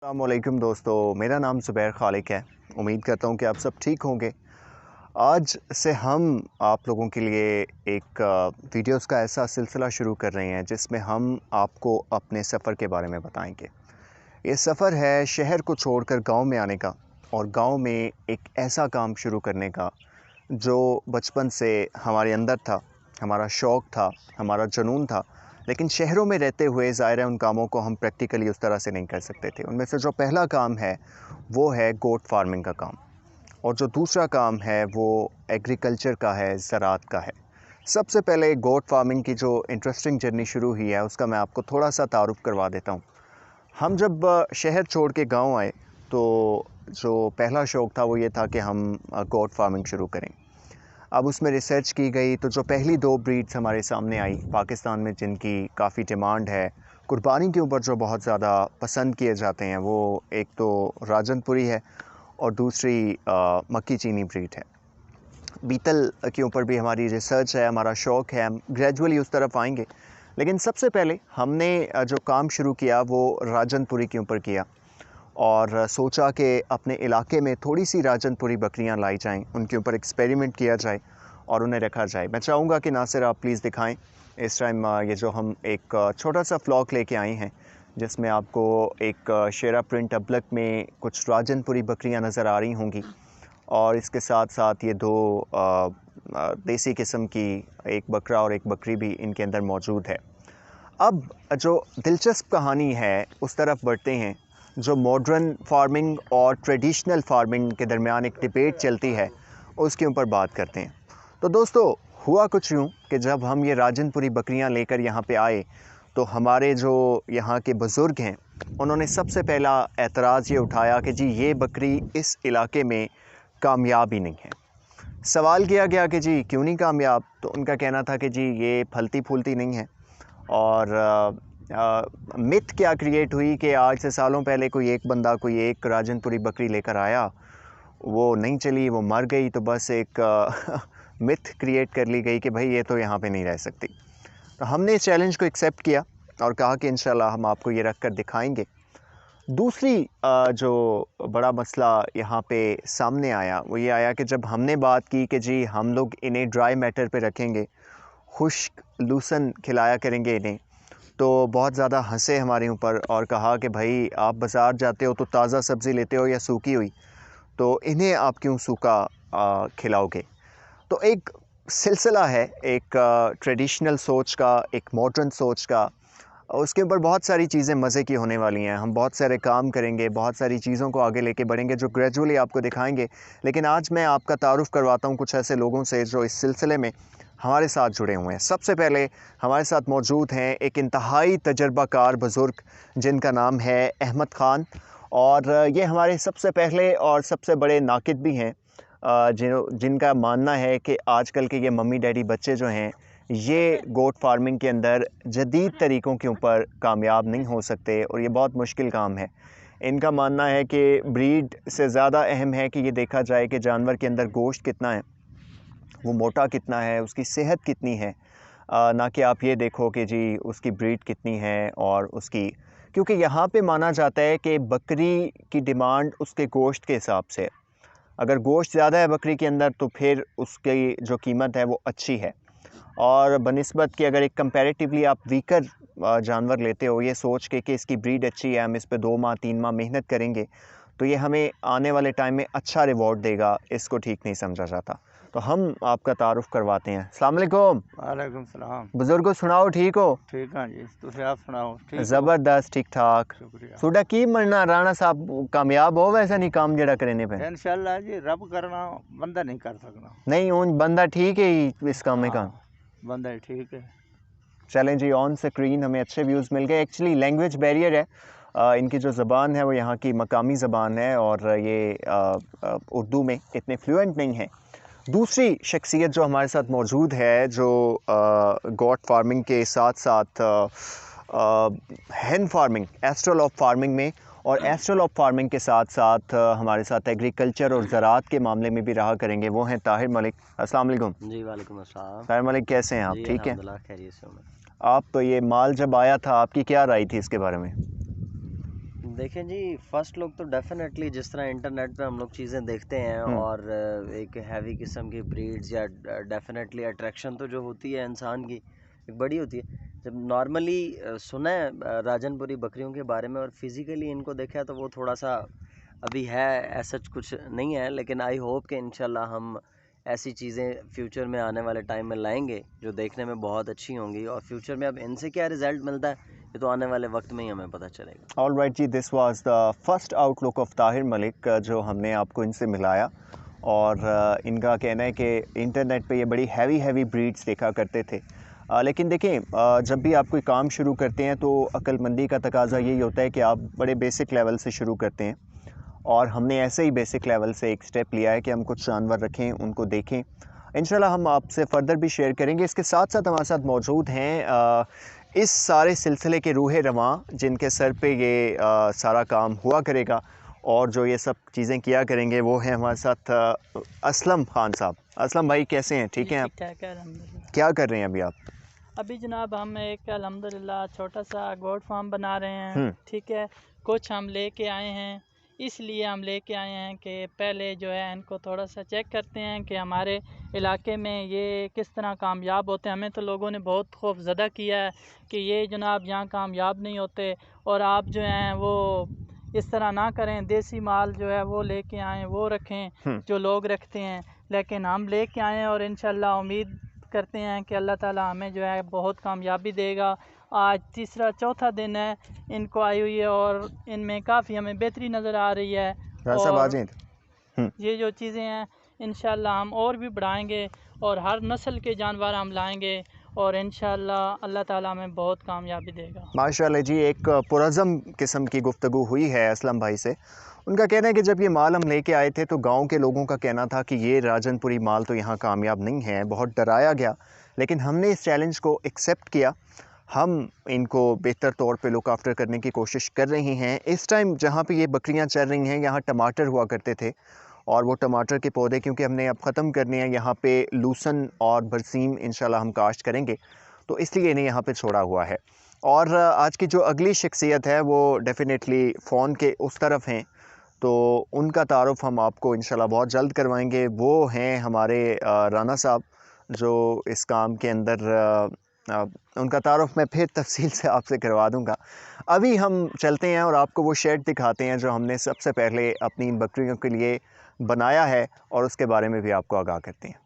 अस्सलामुअलैकुम दोस्तों, मेरा नाम ज़ुबैर खालिक है। उम्मीद करता हूँ कि आप सब ठीक होंगे। आज से हम आप लोगों के लिए एक वीडियोस का ऐसा सिलसिला शुरू कर रहे हैं जिसमें हम आपको अपने सफ़र के बारे में बताएंगे। ये सफ़र है शहर को छोड़कर गांव में आने का और गांव में एक ऐसा काम शुरू करने का जो बचपन से हमारे अंदर था, हमारा शौक़ था, हमारा जुनून था। लेकिन शहरों में रहते हुए ज़ाहिर है उन कामों को हम प्रैक्टिकली उस तरह से नहीं कर सकते थे। उनमें से जो पहला काम है वो है गोट फार्मिंग का काम, और जो दूसरा काम है वो एग्रीकल्चर का है, ज़राअत का है। सबसे पहले गोट फार्मिंग की जो इंटरेस्टिंग जर्नी शुरू हुई है उसका मैं आपको थोड़ा सा तारुफ़ करवा देता हूँ। हम जब शहर छोड़ के गाँव आए तो जो पहला शौक़ था वो ये था कि हम गोट फार्मिंग शुरू करें। अब उसमें रिसर्च की गई तो जो पहली 2 ब्रीड्स हमारे सामने आई पाकिस्तान में, जिनकी काफ़ी डिमांड है, कुर्बानी के ऊपर जो बहुत ज़्यादा पसंद किए जाते हैं, वो एक तो राजनपुरी है और दूसरी मक्की चीनी ब्रीड है। बीतल के ऊपर भी हमारी रिसर्च है, हमारा शौक़ है, हम ग्रेजुअली उस तरफ आएंगे। लेकिन सबसे पहले हमने जो काम शुरू किया वो राजनपुरी के ऊपर किया और सोचा कि अपने इलाके में थोड़ी सी राजनपुरी बकरियां लाई जाएं, उनके ऊपर एक्सपेरिमेंट किया जाए और उन्हें रखा जाए। मैं चाहूँगा कि नासिर आप प्लीज़ दिखाएं इस टाइम ये जो हम एक छोटा सा फ्लॉक लेके आए हैं जिसमें आपको एक शेरा प्रिंट अबलक में कुछ राजनपुरी बकरियां नज़र आ रही होंगी और इसके साथ साथ ये 2 देसी किस्म की, एक बकरा और एक बकरी भी इनके अंदर मौजूद है। अब जो दिलचस्प कहानी है उस तरफ बढ़ते हैं। जो मॉडर्न फार्मिंग और ट्रेडिशनल फार्मिंग के दरमियान एक डिबेट चलती है उसके ऊपर बात करते हैं। तो दोस्तों, हुआ कुछ यूँ कि जब हम ये राजनपुरी बकरियां लेकर यहाँ पे आए तो हमारे जो यहाँ के बुज़ुर्ग हैं उन्होंने सबसे पहला एतराज़ ये उठाया कि जी ये बकरी इस इलाके में कामयाब ही नहीं है। सवाल किया गया कि जी क्यों नहीं कामयाब, तो उनका कहना था कि जी ये फलती फूलती नहीं है। और मिथ क्या क्रिएट हुई कि आज से सालों पहले कोई एक बंदा कोई एक राजनपुरी बकरी लेकर आया, वो नहीं चली, वो मर गई, तो बस एक मिथ क्रिएट कर ली गई कि भाई ये तो यहाँ पे नहीं रह सकती। तो हमने इस चैलेंज को एक्सेप्ट किया और कहा कि इंशाल्लाह हम आपको ये रख कर दिखाएंगे। दूसरी जो बड़ा मसला यहाँ पे सामने आया वो ये आया कि जब हमने बात की कि जी हम लोग इन्हें ड्राई मैटर पे रखेंगे, खुश्क लूसन खिलाया करेंगे इन्हें, तो बहुत ज़्यादा हंसे हमारे ऊपर और कहा कि भाई आप बाज़ार जाते हो तो ताज़ा सब्ज़ी लेते हो या सूखी हुई, तो इन्हें आप क्यों सूखा खिलाओगे। तो एक सिलसिला है, एक ट्रेडिशनल सोच का, एक मॉडर्न सोच का, उसके ऊपर बहुत सारी चीज़ें मज़े की होने वाली हैं। हम बहुत सारे काम करेंगे, बहुत सारी चीज़ों को आगे लेके बढ़ेंगे जो ग्रेजुअली आपको दिखाएंगे। लेकिन आज मैं आपका तारुफ़ करवाता हूँ कुछ ऐसे लोगों से जो इस सिलसिले में हमारे साथ जुड़े हुए हैं। सबसे पहले हमारे साथ मौजूद हैं एक इंतहाई तजर्बाकार बुज़ुर्ग जिनका नाम है अहमद ख़ान, और ये हमारे सबसे पहले और सबसे बड़े नाक़िद भी हैं, जिनका मानना है कि आजकल के ये मम्मी डैडी बच्चे जो हैं ये गोट फार्मिंग के अंदर जदीद तरीक़ों के ऊपर कामयाब नहीं हो सकते और ये बहुत मुश्किल काम है। इनका मानना है कि ब्रीड से ज़्यादा अहम है कि ये देखा जाए कि जानवर के अंदर गोश्त कितना है, वो मोटा कितना है, उसकी सेहत कितनी है, ना कि आप ये देखो कि जी उसकी ब्रीड कितनी है और उसकी, क्योंकि यहाँ पे माना जाता है कि बकरी की डिमांड उसके गोश्त के हिसाब से है। अगर गोश्त ज़्यादा है बकरी के अंदर तो फिर उसकी जो कीमत है वो अच्छी है, और बनिस्बत कि अगर एक कंपैरेटिवली आप वीकर जानवर लेते हो ये सोच के कि इसकी ब्रीड अच्छी है, हम इस पे 2 माह 3 माह मेहनत करेंगे तो ये हमें आने वाले टाइम में अच्छा रिवॉर्ड देगा, इसको ठीक नहीं समझा जाता। तो हम आपका तारुफ़ करवाते हैं। अस्सलाम वालेकुम। वालेकुम सलाम। बुजुर्गो सुनाओ, ठीक हो? ठीक हाँ जी, तुसीं आप सुनाओ ठीक हो? ज़बरदस्त, ठीक ठाक। शुक्रिया। थोड़ा की मरना राणा साहब कामयाब हो वैसा नहीं काम जड़ा करने पे? इंशाल्लाह जी, रब करना बंदा नहीं कर सकना। नहीं उन बंदा ठीक है ही इस काम में का। बंदा ठीक है। चलें जी, ऑन स्क्रीन हमें अच्छे व्यूज़ मिल गए। एक्चुअली लैंग्वेज बैरियर है, इनकी जो ज़बान है वो यहाँ की मकामी ज़बान है और ये उर्दू में इतने फ्लुएंट नहीं है। दूसरी शख्सियत जो हमारे साथ मौजूद है, जो गॉट फार्मिंग के साथ साथ हैन फार्मिंग, एस्ट्रोलॉफ फार्मिंग में और एस्ट्रोलॉफ फार्मिंग के साथ साथ हमारे साथ एग्रीकल्चर और ज़राअत के मामले में भी रहा करेंगे, वो हैं ताहिर मलिक। अस्सलाम वालेकुम। जी वालेकुम अस्सलाम। ताहिर मलिक कैसे हैं आप, जी ठीक हैं? अल्हम्दुलिल्लाह खैरियत से हूँ मैं। आप तो ये माल जब आया था आपकी क्या राय थी इसके बारे में? देखें जी, फर्स्ट लोग तो डेफिनेटली जिस तरह इंटरनेट पे हम लोग चीज़ें देखते हैं और एक हैवी किस्म की ब्रीड्स या डेफिनेटली अट्रैक्शन तो जो होती है इंसान की एक बड़ी होती है। जब नॉर्मली सुना है राजनपुरी बकरियों के बारे में और फिज़िकली इनको देखा है तो वो थोड़ा सा अभी है, ऐसा कुछ नहीं है, लेकिन आई होप कि इंशाल्लाह हम ऐसी चीज़ें फ्यूचर में आने वाले टाइम में लाएंगे जो देखने में बहुत अच्छी होंगी। और फ्यूचर में अब इनसे क्या रिज़ल्ट मिलता है ये तो आने वाले वक्त में ही हमें पता चलेगा। ऑल राइट जी, this was the first outlook of Tahir Malik जो हमने आपको इनसे मिलाया। और इनका कहना है कि इंटरनेट पे ये बड़ी हैवी ब्रीड्स देखा करते थे। लेकिन देखें, जब भी आप कोई काम शुरू करते हैं तो अक्लमंदी का तकाजा यही होता है कि आप बड़े बेसिक लेवल से शुरू करते हैं। और हमने ऐसे ही बेसिक लेवल से एक स्टेप लिया है कि हम कुछ जानवर रखें, उनको देखें। इंशाल्लाह हम आपसे फ़र्दर भी शेयर करेंगे। इसके साथ साथ हमारे साथ मौजूद हैं इस सारे सिलसिले के रूह रवां, जिनके सर पे ये सारा काम हुआ करेगा और जो ये सब चीज़ें किया करेंगे, वो हैं हमारे साथ असलम खान साहब। असलम भाई कैसे हैं? ठीक हैं आप? ठीक है अल्हम्दुलिल्लाह। क्या कर रहे हैं अभी आप? अभी जनाब हम एक अल्हम्दुलिल्लाह छोटा सा गोट फार्म बना रहे हैं। हम्म। ठीक है, कुछ हम लेके आए हैं, इसलिए हम लेके आए हैं कि पहले जो है इनको थोड़ा सा चेक करते हैं कि हमारे इलाके में ये किस तरह कामयाब होते हैं। हमें तो लोगों ने बहुत खौफज़दा किया है कि ये जनाब यहाँ कामयाब नहीं होते, और आप जो हैं वो इस तरह ना करें, देसी माल जो है वो लेके आएँ, वो रखें जो लोग रखते हैं। लेकिन हम लेके आए हैं और इंशाल्लाह उम्मीद करते हैं कि अल्लाह ताला हमें जो है बहुत कामयाबी देगा। आज तीसरा चौथा दिन है इनको आई हुई है और इनमें काफ़ी हमें बेहतरी नज़र आ रही है। साहब आ और जाएं। ये जो चीज़ें हैं इंशाल्लाह हम और भी बढ़ाएंगे और हर नस्ल के जानवर हम लाएंगे और इंशाल्लाह अल्लाह ताला हमें बहुत कामयाबी देगा। माशाल्लाह जी, एक पुरज़म किस्म की गुफ्तगू हुई है असलम भाई से। उनका कहना है कि जब ये माल हम लेके आए थे तो गांव के लोगों का कहना था कि ये राजनपुरी माल तो यहाँ कामयाब नहीं है, बहुत डराया गया। लेकिन हमने इस चैलेंज को एक्सेप्ट किया। हम इनको बेहतर तौर पे लुक आफ्टर करने की कोशिश कर रही हैं। इस टाइम जहाँ पे ये बकरियाँ चल रही हैं, यहाँ टमाटर हुआ करते थे और वो टमाटर के पौधे क्योंकि हमने अब ख़त्म करने हैं, यहाँ पे लूसन और बरसीम इंशाल्लाह हम काश्त करेंगे, तो इसलिए इन्हें यहाँ पे छोड़ा हुआ है। और आज की जो अगली शख्सियत है वो डेफ़िनेटली फ़ोन के उस तरफ हैं, तो उनका तारुफ़ हम आपको इंशाल्लाह बहुत जल्द करवाएंगे। वो हैं हमारे राना साहब, जो इस काम के अंदर उनका तारुफ़ मैं फिर तफसील से आपसे करवा दूंगा। अभी हम चलते हैं और आपको वो शेड दिखाते हैं जो हमने सबसे पहले अपनी इन बकरियों के लिए बनाया है, और उसके बारे में भी आपको आगाह करते हैं।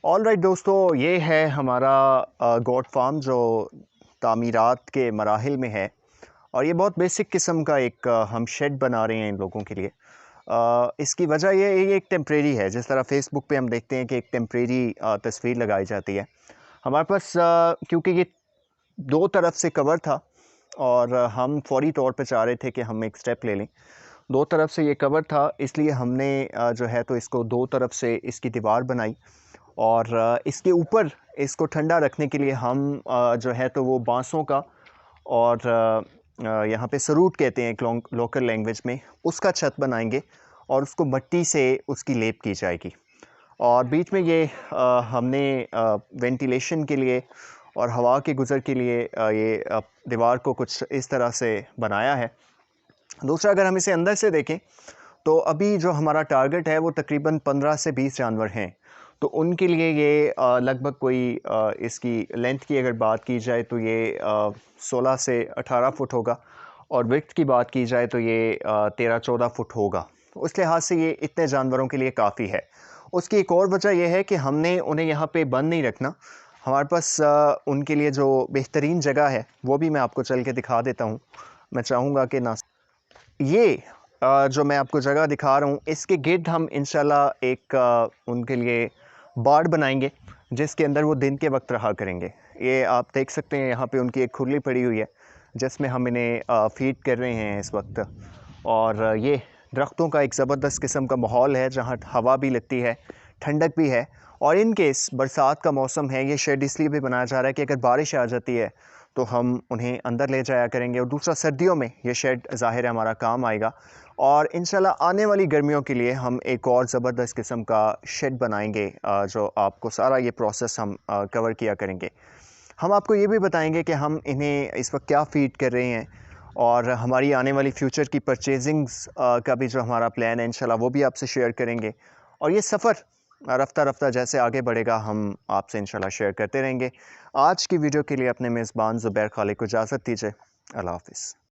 ऑल राइट दोस्तों, ये है हमारा गोट फार्म जो तामीरात के मराहिल में है, और ये बहुत बेसिक किस्म का एक हम शेड बना रहे हैं इन लोगों के लिए। इसकी वजह ये एक टेम्प्रेरी है। जिस तरह फेसबुक पे हम देखते हैं कि एक टेम्प्रेरी तस्वीर लगाई जाती है, हमारे पास क्योंकि ये दो तरफ से कवर था और हम फौरी तौर पे चाह रहे थे कि हम एक स्टेप ले लें। दो तरफ से ये कवर था, इसलिए हमने जो है तो इसको दो तरफ से इसकी दीवार बनाई, और इसके ऊपर इसको ठंडा रखने के लिए हम जो है तो वो बांसों का, और यहाँ पे सरूट कहते हैं लोकल लैंग्वेज में, उसका छत बनाएंगे और उसको मिट्टी से उसकी लेप की जाएगी। और बीच में ये हमने वेंटिलेशन के लिए और हवा के गुज़र के लिए ये दीवार को कुछ इस तरह से बनाया है। दूसरा, अगर हम इसे अंदर से देखें तो अभी जो हमारा टारगेट है वो तकरीबन 15 से 20 जानवर हैं। तो उनके लिए ये लगभग कोई इसकी लेंथ की अगर बात की जाए तो ये 16 से 18 फुट होगा, और विड्थ की बात की जाए तो ये 13-14 फुट होगा। उस लिहाज से ये इतने जानवरों के लिए काफ़ी है। उसकी एक और वजह यह है कि हमने उन्हें यहाँ पे बंद नहीं रखना। हमारे पास उनके लिए जो बेहतरीन जगह है वो भी मैं आपको चल के दिखा देता हूँ। मैं चाहूँगा कि ना ये जो मैं आपको जगह दिखा रहा हूँ, इसके गिर्द हम इंशाल्लाह एक उनके लिए बाड़ बनाएंगे जिसके अंदर वो दिन के वक्त रहा करेंगे। ये आप देख सकते हैं यहाँ पे उनकी एक खुरली पड़ी हुई है जिसमें हम इन्हें फीड कर रहे हैं इस वक्त। और ये दरख्तों का एक ज़बरदस्त किस्म का माहौल है जहाँ हवा भी लगती है, ठंडक भी है। और इन केस बरसात का मौसम है, ये शेड इसलिए भी बनाया जा रहा है कि अगर बारिश आ जाती है तो हम उन्हें अंदर ले जाया करेंगे, और दूसरा सर्दियों में ये शेड ज़ाहिर है हमारा काम आएगा। और इंशाल्लाह आने वाली गर्मियों के लिए हम एक और ज़बरदस्त किस्म का शेड बनाएंगे, जो आपको सारा ये प्रोसेस हम कवर किया करेंगे। हम आपको ये भी बताएंगे कि हम इन्हें इस वक्त क्या फ़ीड कर रहे हैं, और हमारी आने वाली फ्यूचर की परचेजिंग्स का भी जो हमारा प्लान है इंशाल्लाह वो भी आपसे शेयर करेंगे। और ये सफ़र रफ्ता रफ्ता जैसे आगे बढ़ेगा हम आपसे इंशाल्लाह शेयर करते रहेंगे। आज की वीडियो के लिए अपने मेज़बान ज़ुबैर खालिक को इजाज़त दीजिए। अल्लाह हाफ़िज़।